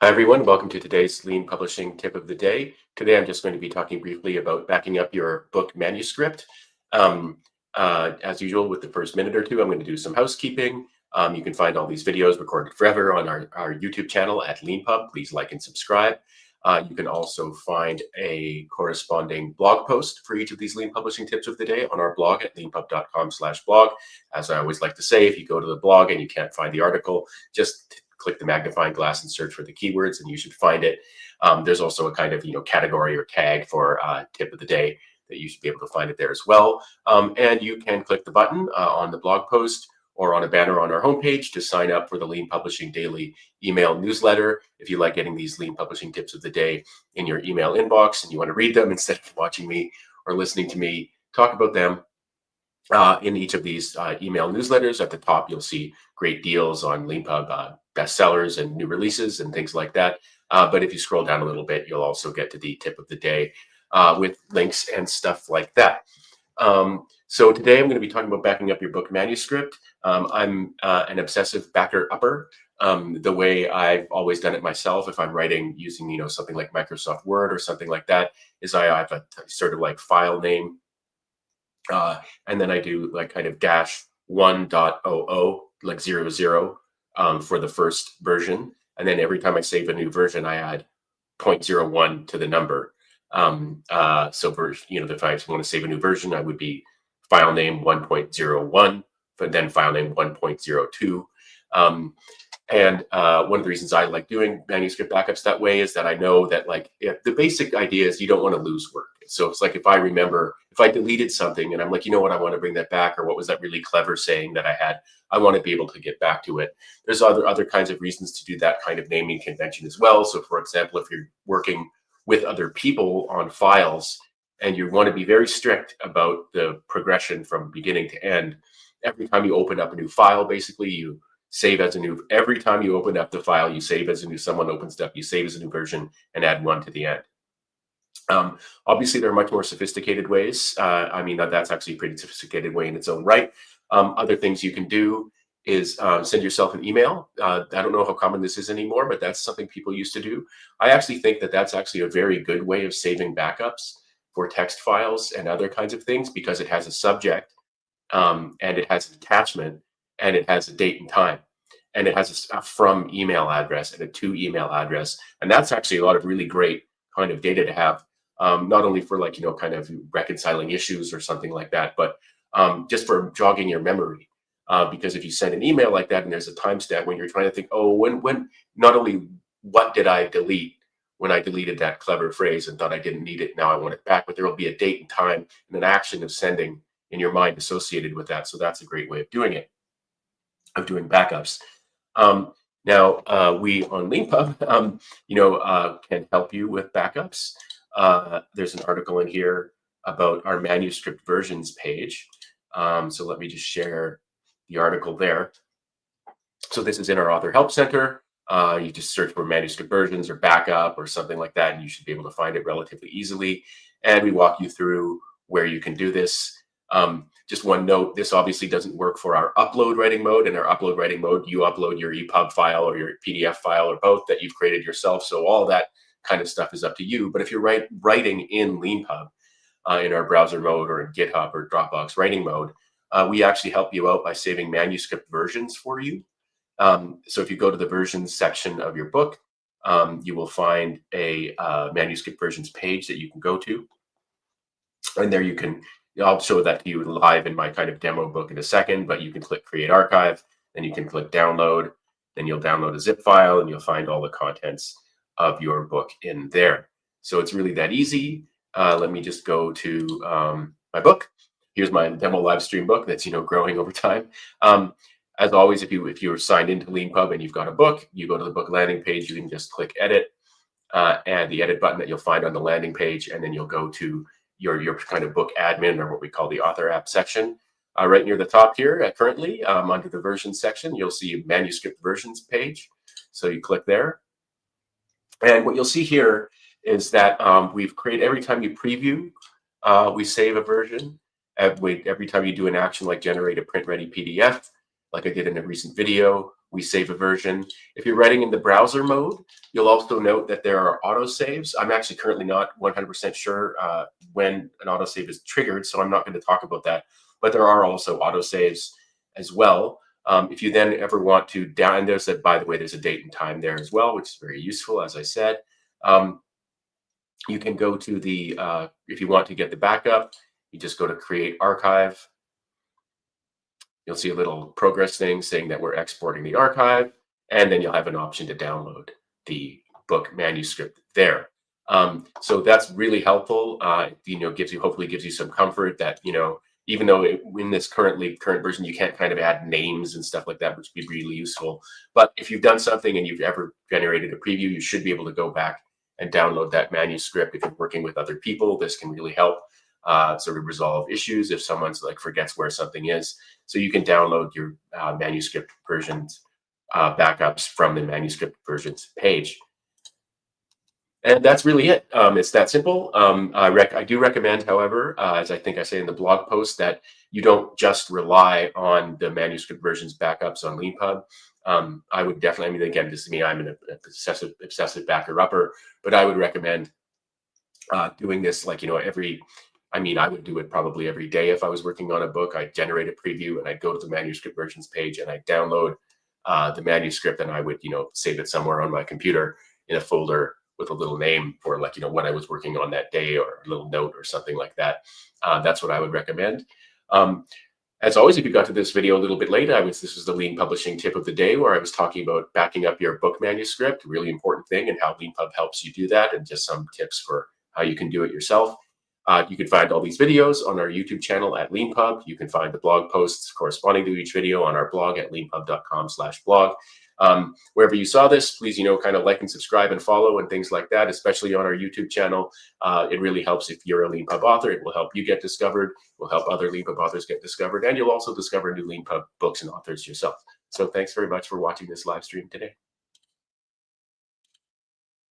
Hi, everyone. Welcome to today's Lean Publishing Tip of the Day. Today, I'm just going to be talking briefly about backing up your book manuscript. As usual, with the first minute or two, I'm going to do some housekeeping. You can find all these videos recorded forever on our YouTube channel at Leanpub. Please like and subscribe. You can also find a corresponding blog post for each of these Lean Publishing Tips of the Day on our blog at leanpub.com/blog. As I always like to say, if you go to the blog and you can't find the article, just click the magnifying glass and search for the keywords and you should find it. There's also a kind of category or tag for tip of the day that you should be able to find it there as well. And you can click the button on the blog post or on a banner on our homepage to sign up for the Lean Publishing Daily email newsletter. If you like getting these Lean Publishing tips of the day in your email inbox and you want to read them instead of watching me or listening to me talk about them, in each of these email newsletters, at the top, you'll see great deals on Leanpub bestsellers and new releases and things like that. But if you scroll down a little bit, you'll also get to the tip of the day with links and stuff like that. So today I'm going to be talking about backing up your book manuscript. I'm an obsessive backer-upper. The way I've always done it myself, if I'm writing using something like Microsoft Word or something like that, is I have a sort of like file name. And then I do like kind of -1.00, like 00, for the first version. And then every time I save a new version, I add 0.01 to the number. So if I want to save a new version, I would be file name 1.01, but then file name 1.02. And one of the reasons I like doing manuscript backups that way is that I know that the basic idea is you don't want to lose work. So it's like if I deleted something and I'm like, you know what, I want to bring that back, or what was that really clever saying that I had? I want to be able to get back to it. There's other kinds of reasons to do that kind of naming convention as well. So for example, if you're working with other people on files and you want to be very strict about the progression from beginning to end, every time you open up a new file, basically you save as a new, every time you open up the file, you save as a new, someone opens it up, you save as a new version and add 1 to the end. Obviously, there are much more sophisticated ways. That's actually a pretty sophisticated way in its own right. Other things you can do is send yourself an email. I don't know how common this is anymore, but that's something people used to do. I actually think that that's actually a very good way of saving backups for text files and other kinds of things, because it has a subject and it has an attachment and it has a date and time, and it has a from email address and a to email address. And that's actually a lot of really great kind of data to have, not only for kind of reconciling issues or something like that, but just for jogging your memory. Because if you send an email like that and there's a timestamp when you're trying to think, oh, when not only what did I delete when I deleted that clever phrase and thought I didn't need it, now I want it back, but there will be a date and time and an action of sending in your mind associated with that. So that's a great way of doing it, of doing backups. Now, we on Leanpub, can help you with backups. There's an article in here about our manuscript versions page. So let me just share the article there. So this is in our Author Help Center. You just search for manuscript versions or backup or something like that, and you should be able to find it relatively easily. And we walk you through where you can do this. Just one note, this obviously doesn't work for our upload writing mode. In our upload writing mode, you upload your EPUB file or your PDF file or both that you've created yourself. So all that kind of stuff is up to you. But if you're writing in Leanpub, in our browser mode or in GitHub or Dropbox writing mode, we actually help you out by saving manuscript versions for you. So if you go to the versions section of your book, you will find a manuscript versions page that you can go to. And there I'll show that to you live in my kind of demo book in a second, but you can click Create Archive, then you can click Download, then you'll download a zip file and you'll find all the contents of your book in there. So it's really that easy. Let me just go to my book. Here's my demo live stream book that's growing over time. As always, if you're signed into Leanpub and you've got a book, you go to the book landing page, you can just click Edit and the Edit button that you'll find on the landing page, and then you'll go to your kind of book admin, or what we call the author app section. Right near the top here, currently, under the versions section, you'll see manuscript versions page. So you click there. And what you'll see here is that we've created, every time you preview, we save a version. Every time you do an action like generate a print ready PDF, like I did in a recent video, we save a version. If you're writing in the browser mode, you'll also note that there are autosaves. I'm actually currently not 100% sure when an autosave is triggered, so I'm not going to talk about that. But there are also autosaves as well. If you then ever want to down, and there's a, by the way, there's a date and time there as well, which is very useful, as I said. You can go to the, if you want to get the backup, you just go to Create Archive. You'll see a little progress thing saying that we're exporting the archive, and then you'll have an option to download the book manuscript there. So that's really helpful. Hopefully gives you some comfort that, even though in this current version, you can't kind of add names and stuff like that, which would be really useful. But if you've done something and you've ever generated a preview, you should be able to go back and download that manuscript. If you're working with other people, this can really help sort of resolve issues if someone's like forgets where something is. So you can download your manuscript versions backups from the manuscript versions page. And that's really it. It's that simple. I do recommend, however, as I think I say in the blog post, that you don't just rely on the manuscript versions backups on Leanpub. I would definitely, I mean, again, this is me, I'm an obsessive backer-upper, but I would recommend doing this like, I would do it probably every day if I was working on a book. I'd generate a preview and I'd go to the manuscript versions page and I'd download the manuscript, and I would, save it somewhere on my computer in a folder with a little name for like, when I was working on that day, or a little note or something like that. That's what I would recommend. As always, if you got to this video a little bit late, this was the Lean Publishing tip of the day, where I was talking about backing up your book manuscript, a really important thing, and how Leanpub helps you do that, and just some tips for how you can do it yourself. You can find all these videos on our YouTube channel at Leanpub. You can find the blog posts corresponding to each video on our blog at leanpub.com/blog. Wherever you saw this, please, kind of like and subscribe and follow and things like that, especially on our YouTube channel. It really helps if you're a Leanpub author. It will help you get discovered, will help other Leanpub authors get discovered, and you'll also discover new Leanpub books and authors yourself. So thanks very much for watching this live stream today.